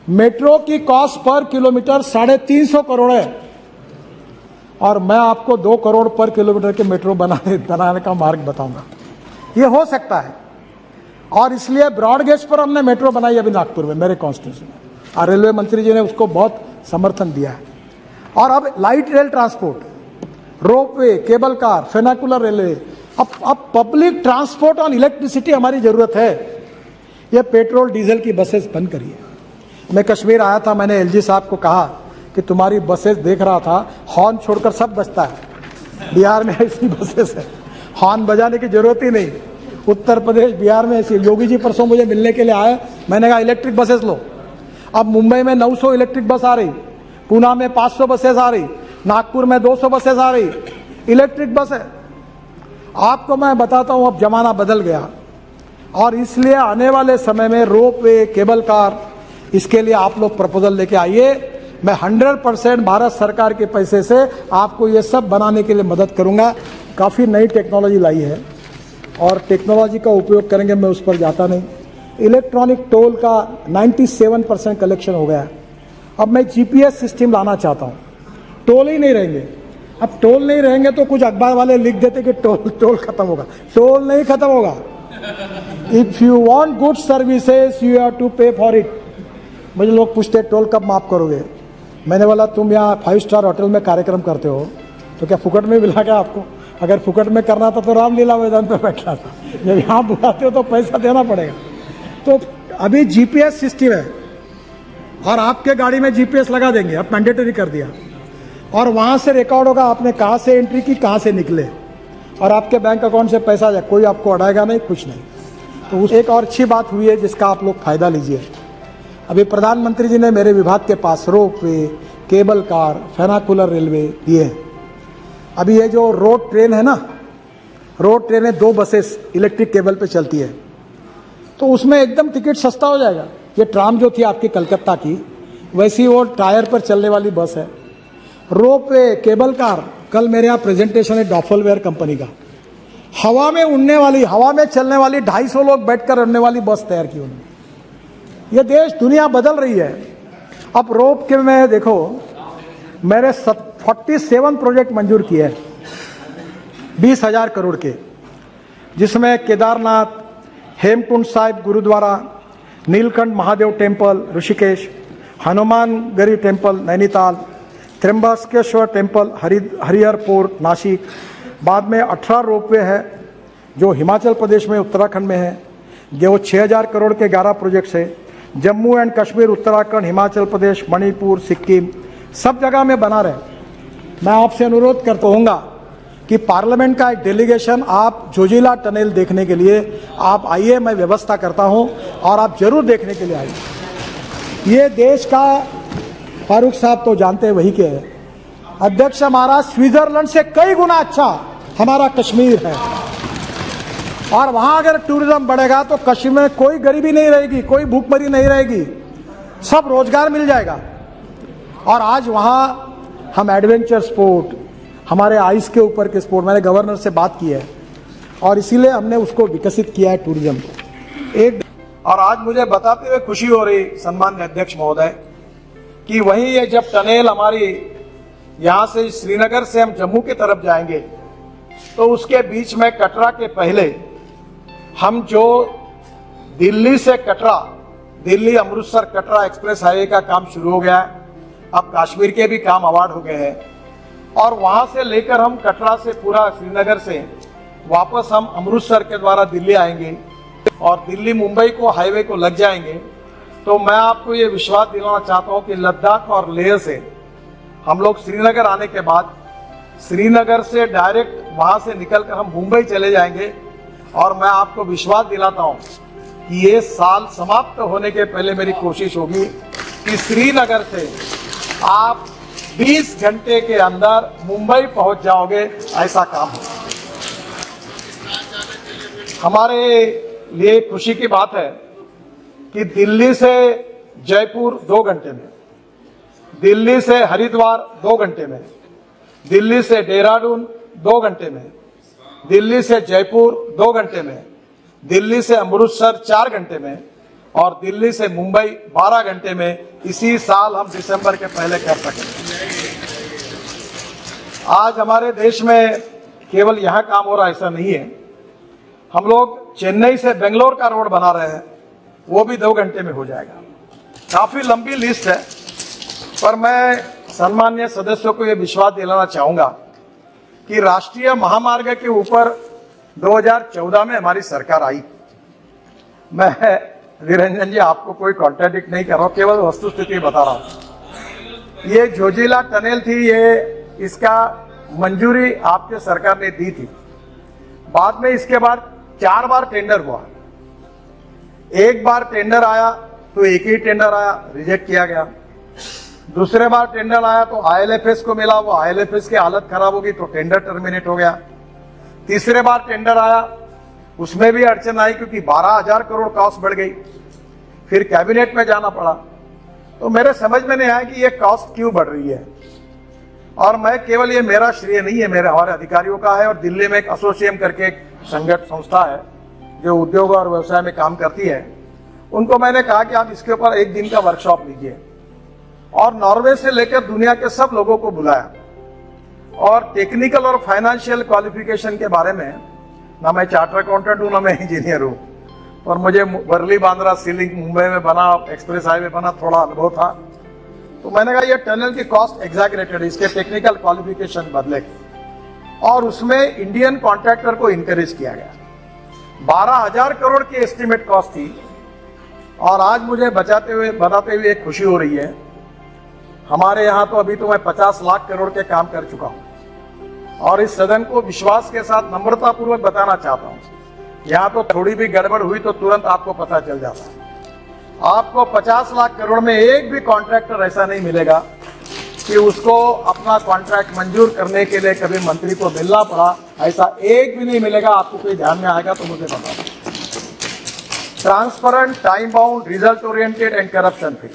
Metro की cost per kilometre 350 crore है और मैं आपको 2 करोड़ पर किलोमीटर के मेट्रो बनाने का मार्ग बताऊंगा। ये हो सकता है और इसलिए ब्रॉड गेज पर हमने मेट्रो बनाई अभी नागपुर में, मेरे कॉन्स्टिट्यूंसी में, और रेलवे मंत्री जी ने उसको बहुत समर्थन दिया है। और अब light rail transport, ropeway, cable car, funicular railway, अब पब्लिक ट्रांसपोर्ट ऑन इलेक्ट्रिसिटी हमारी जरूरत है। ये पेट्रोल डीजल की बसेस बंद करिए। मैं कश्मीर आया था, मैंने एलजी साहब को कहा कि तुम्हारी बसेस देख रहा था, हॉर्न छोड़कर सब बजता है। बिहार में ऐसी बसेस है, हॉर्न बजाने की जरूरत ही नहीं। उत्तर प्रदेश, बिहार में ऐसी। योगी जी परसों मुझे मिलने के लिए आए, मैंने कहा इलेक्ट्रिक बसेस लो। अब मुंबई में 900 इलेक्ट्रिक बस आ रही, पूना में 500 बसेस आ रही, नागपुर में 200 बसेस आ रही, इलेक्ट्रिक बस है। आपको मैं बताता हूं, अब जमाना बदल गया और इसलिए आने वाले समय में रोपवे, केबल कार, इसके लिए आप लोग प्रपोजल लेके आइए। मैं 100% भारत सरकार के पैसे से आपको ये सब बनाने के लिए मदद करूंगा। काफ़ी नई टेक्नोलॉजी लाई है और टेक्नोलॉजी का उपयोग करेंगे, मैं उस पर जाता नहीं। इलेक्ट्रॉनिक टोल का 97% कलेक्शन हो गया है। अब मैं जीपीएस सिस्टम लाना चाहता हूँ, टोल ही नहीं रहेंगे। अब टोल नहीं रहेंगे तो कुछ अखबार वाले लिख देते कि टोल खत्म होगा। टोल नहीं खत्म होगा। If you want good services you have to pay for it. मुझे लोग पूछते टोल कब माफ करोगे। मैंने बोला तुम यहाँ 5 स्टार होटल में कार्यक्रम करते हो तो क्या फुकट में मिला क्या आपको? अगर फुकट में करना था तो रामलीला मैदान पर बैठना था। जब यहाँ बुलाते हो तो पैसा देना पड़ेगा। तो अभी जीपीएस सिस्टम है और आपके गाड़ी में जीपीएस लगा देंगे, अब मैंडेटरी कर दिया, और वहाँ से रिकॉर्ड होगा आपने कहाँ से एंट्री की, कहाँ से निकले, और आपके बैंक अकाउंट से पैसा जाए, कोई आपको अड़ाएगा नहीं, कुछ नहीं। तो उस एक और अच्छी बात हुई है जिसका आप लोग फायदा लीजिए। अभी प्रधानमंत्री जी ने मेरे विभाग के पास ropeway, cable car, funicular railway दिए हैं। अभी ये जो रोड ट्रेन है ना, रोड ट्रेन है, 2 बसेस इलेक्ट्रिक केबल पे चलती है, तो उसमें एकदम टिकट सस्ता हो जाएगा। ये ट्राम जो थी आपकी कलकत्ता की, वैसी वो टायर पर चलने वाली बस है। रोपवे, केबल कार, कल मेरे यहाँ प्रेजेंटेशन है डॉफलवेयर कंपनी का। हवा में उड़ने वाली, हवा में चलने वाली, 250 लोग बैठकर उड़ने वाली बस तैयार की उन्होंने। ये देश, दुनिया बदल रही है। अब रोप के में देखो, मेरे 47 प्रोजेक्ट मंजूर किए हैं 20,000 करोड़ के, जिसमें Kedarnath, Hemkund Sahib Gurudwara, Neelkanth Mahadev temple Rishikesh, Hanumangarhi temple Nainital, Trimbakeshwar temple Harihar fort Nashik. बाद में 18 रोपवे है जो हिमाचल प्रदेश में, उत्तराखंड में है, जो 6,000 करोड़ के 11 प्रोजेक्ट्स है। जम्मू एंड कश्मीर, उत्तराखंड, हिमाचल प्रदेश, मणिपुर, सिक्किम, सब जगह में बना रहे। मैं आपसे अनुरोध करता हूँगा कि पार्लियामेंट का एक डेलीगेशन आप जोजिला टनल देखने के लिए आप आइए, मैं व्यवस्था करता हूँ और आप जरूर देखने के लिए आइए। ये देश का, फारूक साहब तो जानते हैं वही के है, अध्यक्ष हमारा स्विट्जरलैंड से कई गुना अच्छा हमारा कश्मीर है। और वहां अगर टूरिज्म बढ़ेगा तो कश्मीर में कोई गरीबी नहीं रहेगी, कोई भूखमरी नहीं रहेगी, सब रोजगार मिल जाएगा। और आज वहां हम एडवेंचर स्पोर्ट, हमारे आइस के ऊपर के स्पोर्ट, मैंने गवर्नर से बात की है और इसीलिए हमने उसको विकसित किया है टूरिज्म एक। और आज मुझे बताते हुए खुशी हो रही सम्मान्य अध्यक्ष महोदय कि वहीं ये जब टनल हमारी यहां से श्रीनगर से हम जम्मू की तरफ जाएंगे तो उसके बीच में कटरा के पहले हम जो दिल्ली से कटरा, दिल्ली अमृतसर कटरा एक्सप्रेस हाईवे का काम शुरू हो गया है। अब कश्मीर के भी काम अवार्ड हो गए हैं और वहां से लेकर हम कटरा से पूरा श्रीनगर से वापस हम अमृतसर के द्वारा दिल्ली आएंगे और दिल्ली मुंबई को हाईवे को लग जाएंगे। तो मैं आपको ये विश्वास दिलाना चाहता हूं कि लद्दाख और लेह से हम लोग श्रीनगर आने के बाद श्रीनगर से डायरेक्ट वहां से निकलकर हम मुंबई चले जाएंगे। और मैं आपको विश्वास दिलाता हूं कि ये साल समाप्त होने के पहले मेरी कोशिश होगी कि श्रीनगर से आप 20 घंटे के अंदर मुंबई पहुंच जाओगे, ऐसा काम हो। हमारे लिए खुशी की बात है कि दिल्ली से जयपुर 2 घंटे में, दिल्ली से हरिद्वार 2 घंटे में, दिल्ली से देहरादून 2 घंटे में, दिल्ली से जयपुर 2 घंटे में, दिल्ली से अमृतसर 4 घंटे में, और दिल्ली से मुंबई 12 घंटे में इसी साल हम दिसंबर के पहले कर सकेंगे। आज हमारे देश में केवल यहां काम हो रहा ऐसा नहीं है, हम लोग चेन्नई से बेंगलोर का रोड बना रहे हैं, वो भी 2 घंटे में हो जाएगा। काफी लंबी लिस्ट है, पर मैं सम्माननीय सदस्यों को यह विश्वास दिलाना चाहूंगा कि राष्ट्रीय महामार्ग के ऊपर 2014 में हमारी सरकार आई। मैं निरंजन जी आपको कोई कॉन्ट्राडिक्ट नहीं कर रहा हूं, केवल वस्तुस्थिति बता रहा हूं। ये जोजिला टनल थी, ये इसका मंजूरी आपके सरकार ने दी थी। बाद में इसके बाद 4 बार टेंडर हुआ। एक बार टेंडर आया तो एक ही टेंडर आया, रिजेक्ट किया गया। दूसरे बार टेंडर आया तो आईएलएफएस को मिला, वो आईएलएफएस की हालत खराब होगी तो टेंडर टर्मिनेट हो गया। तीसरे बार टेंडर आया, उसमें भी अड़चन आई क्योंकि 12,000 करोड़ कॉस्ट बढ़ गई। फिर कैबिनेट में जाना पड़ा। तो मेरे समझ में नहीं आया कि ये कॉस्ट क्यों बढ़ रही है। और मैं केवल, ये मेरा श्रेय नहीं है, मेरे हमारे अधिकारियों का है। और दिल्ली में एक एसोसिएम करके एक संस्था है जो उद्योग और व्यवसाय में काम करती है, उनको मैंने कहा कि आप इसके ऊपर एक दिन का वर्कशॉप लीजिए। और नॉर्वे से लेकर दुनिया के सब लोगों को बुलाया और टेक्निकल और फाइनेंशियल क्वालिफिकेशन के बारे में, ना मैं चार्टर अकाउंटेंट हूं ना मैं इंजीनियर हूं, और मुझे वर्ली बांद्रा सीलिंग मुंबई में बना, एक्सप्रेस हाईवे बना, थोड़ा अनुभव था। तो मैंने कहा ये टनल की कॉस्ट एग्जैगरेटेड, इसके टेक्निकल क्वालिफिकेशन बदले, और उसमें इंडियन कॉन्ट्रैक्टर को इंकरेज किया गया। 12,000 करोड़ की एस्टिमेट कॉस्ट थी। और आज मुझे बताते हुए एक खुशी हो रही है, हमारे यहां तो अभी तो मैं 50 लाख करोड़ के काम कर चुका हूं। और इस सदन को विश्वास के साथ नम्रता पूर्वक बताना चाहता हूं, यहां तो थोड़ी भी गड़बड़ हुई तो तुरंत आपको पता चल जाता है। आपको 50 लाख करोड़ में एक भी कॉन्ट्रैक्टर ऐसा नहीं मिलेगा कि उसको अपना कॉन्ट्रैक्ट मंजूर करने के लिए कभी मंत्री को मिलना पड़ा, ऐसा एक भी नहीं मिलेगा। आपको कोई ध्यान में आएगा तो मुझे बताओ। Transparent, time bound, result oriented and corruption free.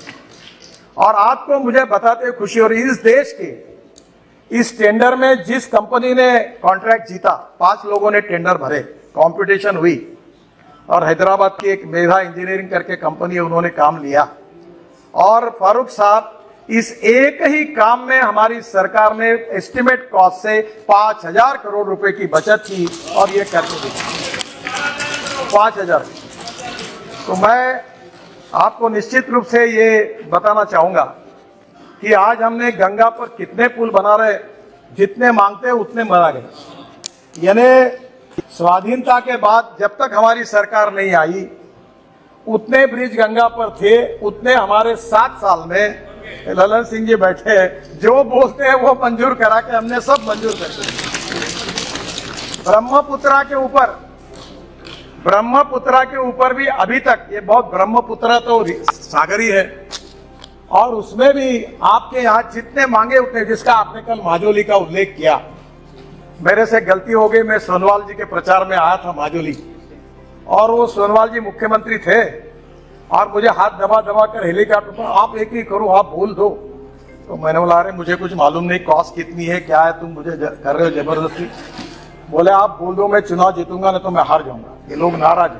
और आपको मुझे बताते हुए खुशी हो रही है, इस देश के इस टेंडर में जिस कंपनी ने कॉन्ट्रैक्ट जीता, 5 लोगों ने टेंडर भरे, कंपटीशन हुई, और हैदराबाद की एक मेधा इंजीनियरिंग करके कंपनी है, उन्होंने काम लिया। और फारूक साहब, इस एक ही काम में हमारी सरकार ने एस्टिमेट कॉस्ट से 5,000 करोड़ रुपए की बचत की, और ये करके दिखा 5,000। तो मैं आपको निश्चित रूप से ये बताना चाहूंगा कि आज हमने गंगा पर कितने पुल बना रहे, जितने मांगते उतने बना गए। यानी स्वाधीनता के बाद जब तक हमारी सरकार नहीं आई, उतने ब्रिज गंगा पर थे, उतने हमारे 7 साल में ललन सिंह जी बैठे हैं, जो बोलते हैं वो मंजूर करा के हमने सब मंजूर कर दिए। ब्रह्मपुत्रा के ऊपर भी अभी तक, ये बहुत, ब्रह्मपुत्रा तो सागर ही है, और उसमें भी आपके यहाँ जितने मांगे उतने, जिसका आपने कल माजोली का उल्लेख किया, मेरे से गलती हो गई, मैं सोनवाल जी के प्रचार में आया था माजोली, और वो सोनवाल जी मुख्यमंत्री थे, और मुझे हाथ दबा दबा कर हेलीकॉप्टर पर, आप एक ही करो, आप बोल दो। तो मैंने बोला, अरे मुझे कुछ मालूम नहीं, कॉस्ट कितनी है, क्या है, तुम मुझे कर रहे हो जबरदस्ती। बोले आप बोल दो, मैं चुनाव जीतूंगा, नहीं तो मैं हार जाऊंगा। ये लोग नाराज है।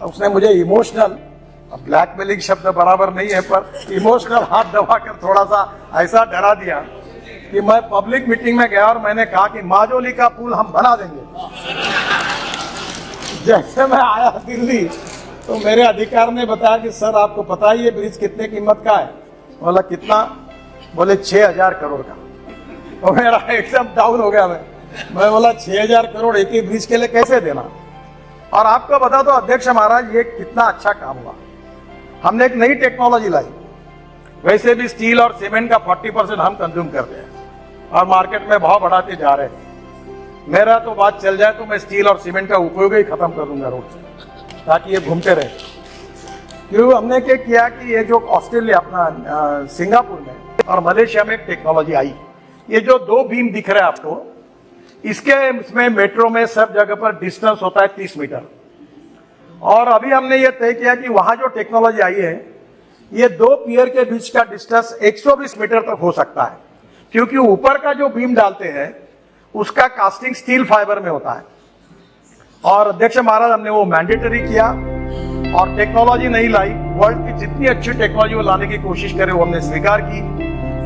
उसने मुझे इमोशनल, ब्लैकमेलिंग शब्द बराबर नहीं है, पर इमोशनल हाथ दबाकर थोड़ा सा ऐसा डरा दिया कि मैं पब्लिक मीटिंग में गया और मैंने कहा कि माजोली का पुल हम बना देंगे। जैसे मैं आया दिल्ली तो मेरे अधिकारी ने बताया कि सर आपको पता है ये ब्रिज कितने कीमत का है? बोला कितना? बोले 6,000 करोड़ का। तो मेरा एकदम डाउन हो गया। मैं बोला 6,000 करोड़ एक ही ब्रिज के लिए कैसे देना? और आपको बता दो अध्यक्ष महाराज, ये कितना अच्छा काम हुआ। हमने एक नई टेक्नोलॉजी लाई। वैसे भी स्टील और सीमेंट का 40% हम कंज्यूम करते हैं और मार्केट में भाव बढ़ाते जा रहे हैं। मेरा तो बात चल जाए तो मैं स्टील और सीमेंट का उपयोग ही खत्म कर दूंगा रोड से, ताकि ये घूमते रहे। क्यों हमने क्या किया कि ये जो ऑस्ट्रेलिया, अपना सिंगापुर में और मलेशिया में एक टेक्नोलॉजी आई। ये जो 2 बीम दिख रहे हैं आपको, इसमें मेट्रो में सब जगह पर डिस्टेंस होता है 30 मीटर। और अभी हमने ये तय किया कि वहां जो टेक्नोलॉजी आई है, ये 2 पियर के बीच का डिस्टेंस 120 मीटर तक हो सकता है, क्योंकि ऊपर का जो बीम डालते हैं उसका कास्टिंग स्टील फाइबर में होता है। और अध्यक्ष महाराज, हमने वो मैंडेटरी किया और टेक्नोलॉजी नहीं लाई, वर्ल्ड की जितनी अच्छी टेक्नोलॉजी वो लाने की कोशिश करे वो हमने स्वीकार की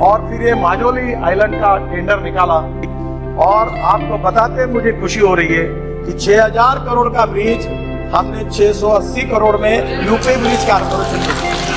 और फिर ये माजोली आइलैंड का टेंडर निकाला। और आपको बताते मुझे खुशी हो रही है कि 6000 करोड़ का ब्रिज हमने 680 करोड़ में यूपी ब्रिज कॉर्पोरेशन